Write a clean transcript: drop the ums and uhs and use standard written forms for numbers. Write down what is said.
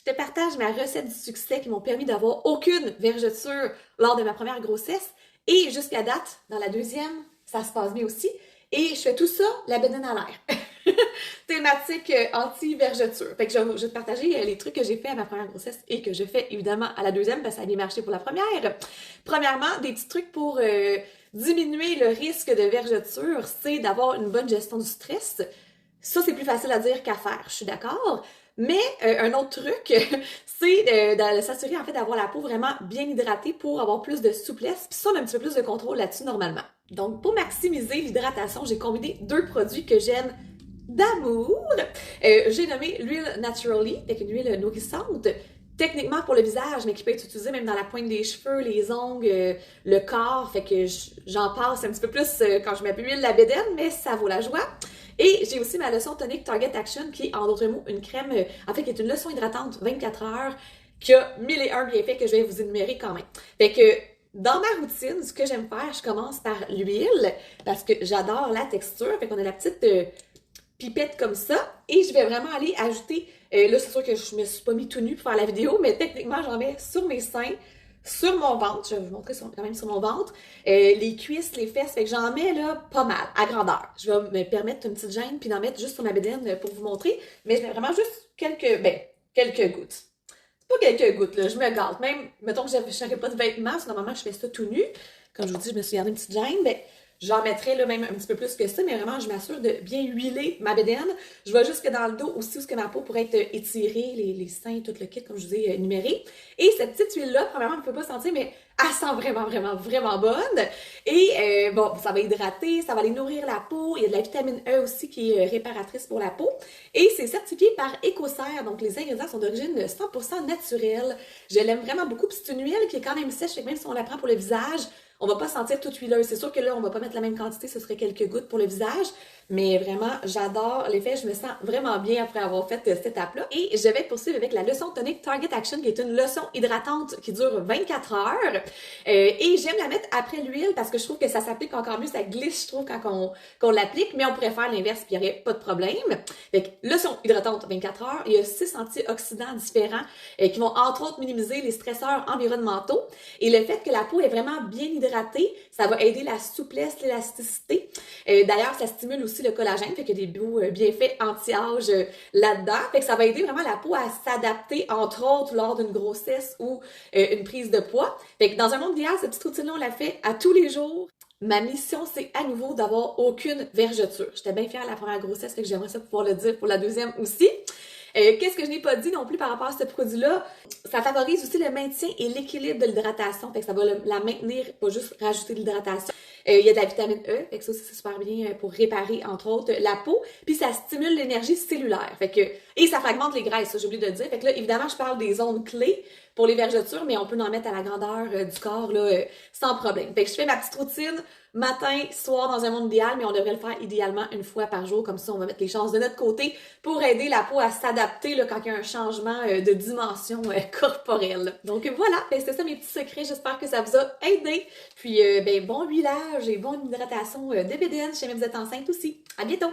Je te partage ma recette du succès qui m'ont permis d'avoir aucune vergeture lors de ma première grossesse. Et jusqu'à date, dans la deuxième, ça se passe bien aussi. Et je fais tout ça, la bedaine à l'air. Thématique anti-vergeture. Fait que je vais te partager les trucs que j'ai fait à ma première grossesse et que je fais évidemment à la deuxième parce que ça a bien marché pour la première. Premièrement, des petits trucs pour diminuer le risque de vergeture, c'est d'avoir une bonne gestion du stress. Ça, c'est plus facile à dire qu'à faire, je suis d'accord. Mais un autre truc, c'est de s'assurer en fait d'avoir la peau vraiment bien hydratée pour avoir plus de souplesse. Puis ça, on a un petit peu plus de contrôle là-dessus normalement. Donc, pour maximiser l'hydratation, j'ai combiné deux produits que j'aime d'amour. J'ai nommé l'huile Naturally, avec une huile nourrissante. Techniquement pour le visage, mais qui peut être utilisée même dans la pointe des cheveux, les ongles, le corps. Fait que j'en passe un petit peu plus quand je m'appuie la bédaine, mais ça vaut la joie. Et j'ai aussi ma lotion tonique Target Action qui est en d'autres mots une crème, en fait qui est une lotion hydratante 24 heures qui a 1001 bienfaits que je vais vous énumérer quand même. Fait que dans ma routine, ce que j'aime faire, je commence par l'huile parce que j'adore la texture. Fait qu'on a la petite pipette comme ça et je vais vraiment aller ajouter, là c'est sûr que je me suis pas mis tout nu pour faire la vidéo, mais techniquement j'en mets sur mes seins, sur mon ventre, je vais vous montrer quand même sur mon ventre, les cuisses, les fesses, fait que j'en mets là pas mal, à grandeur. Je vais me permettre une petite gêne puis d'en mettre juste sur ma bédaine pour vous montrer, mais je mets vraiment juste quelques gouttes. C'est pas quelques gouttes là, je me gâte. Même, mettons que j'aurais pas de vêtements, parce que normalement je fais ça tout nu. Comme je vous dis, je me suis gardé une petite gêne, ben j'en mettrais là même un petit peu plus que ça, mais vraiment, je m'assure de bien huiler ma bédaine. Je vais jusque dans le dos aussi, où ce que ma peau pourrait être étirée, les seins, tout le kit, comme je vous ai énuméré. Et cette petite huile-là, premièrement, on ne peut pas sentir, mais elle sent vraiment, vraiment, vraiment bonne. Et bon, ça va hydrater, ça va aller nourrir la peau. Il y a de la vitamine E aussi qui est réparatrice pour la peau. Et c'est certifié par Écocert, donc les ingrédients sont d'origine 100% naturelle. Je l'aime vraiment beaucoup, puis c'est une huile qui est quand même sèche, même si on la prend pour le visage, on va pas sentir toute huileuse. C'est sûr que là, on va pas mettre la même quantité, ce serait quelques gouttes pour le visage, mais vraiment, j'adore l'effet. Je me sens vraiment bien après avoir fait cette étape-là. Et je vais poursuivre avec la lotion tonique Target Action, qui est une lotion hydratante qui dure 24 heures. Et j'aime la mettre après l'huile parce que je trouve que ça s'applique encore mieux, ça glisse, je trouve, quand on l'applique, mais on pourrait faire l'inverse puis il n'y aurait pas de problème. Fait que lotion hydratante 24 heures, il y a 6 antioxydants différents qui vont entre autres minimiser les stresseurs environnementaux. Et le fait que la peau est vraiment bien hydratée, ça va aider la souplesse, l'élasticité. D'ailleurs, ça stimule aussi le collagène, fait qu'il y a des beaux bienfaits anti-âge là-dedans. Fait que ça va aider vraiment la peau à s'adapter, entre autres, lors d'une grossesse ou une prise de poids. Fait que dans un monde idéal, cette petite routine-là, on la fait à tous les jours. Ma mission, c'est à nouveau d'avoir aucune vergeture. J'étais bien fière de la première grossesse, fait que j'aimerais ça pouvoir le dire pour la deuxième aussi. Qu'est-ce que je n'ai pas dit non plus par rapport à ce produit-là? Ça favorise aussi le maintien et l'équilibre de l'hydratation. Fait que ça va la maintenir, pas juste rajouter de l'hydratation. Il y a de la vitamine E, fait que ça aussi c'est super bien pour réparer, entre autres, la peau. Puis ça stimule l'énergie cellulaire. Fait que, et ça fragmente les graisses, ça j'ai oublié de le dire. Fait que là, évidemment, je parle des zones clés pour les vergetures, mais on peut en mettre à la grandeur du corps là, sans problème. Fait que je fais ma petite routine matin, soir dans un monde idéal, mais on devrait le faire idéalement une fois par jour. Comme ça, on va mettre les chances de notre côté pour aider la peau à s'adapter là, quand il y a un changement de dimension corporelle. Donc voilà, c'était ça mes petits secrets. J'espère que ça vous a aidé. Puis bon huilage et bonne hydratation de bédaine si jamais vous êtes enceinte aussi. À bientôt!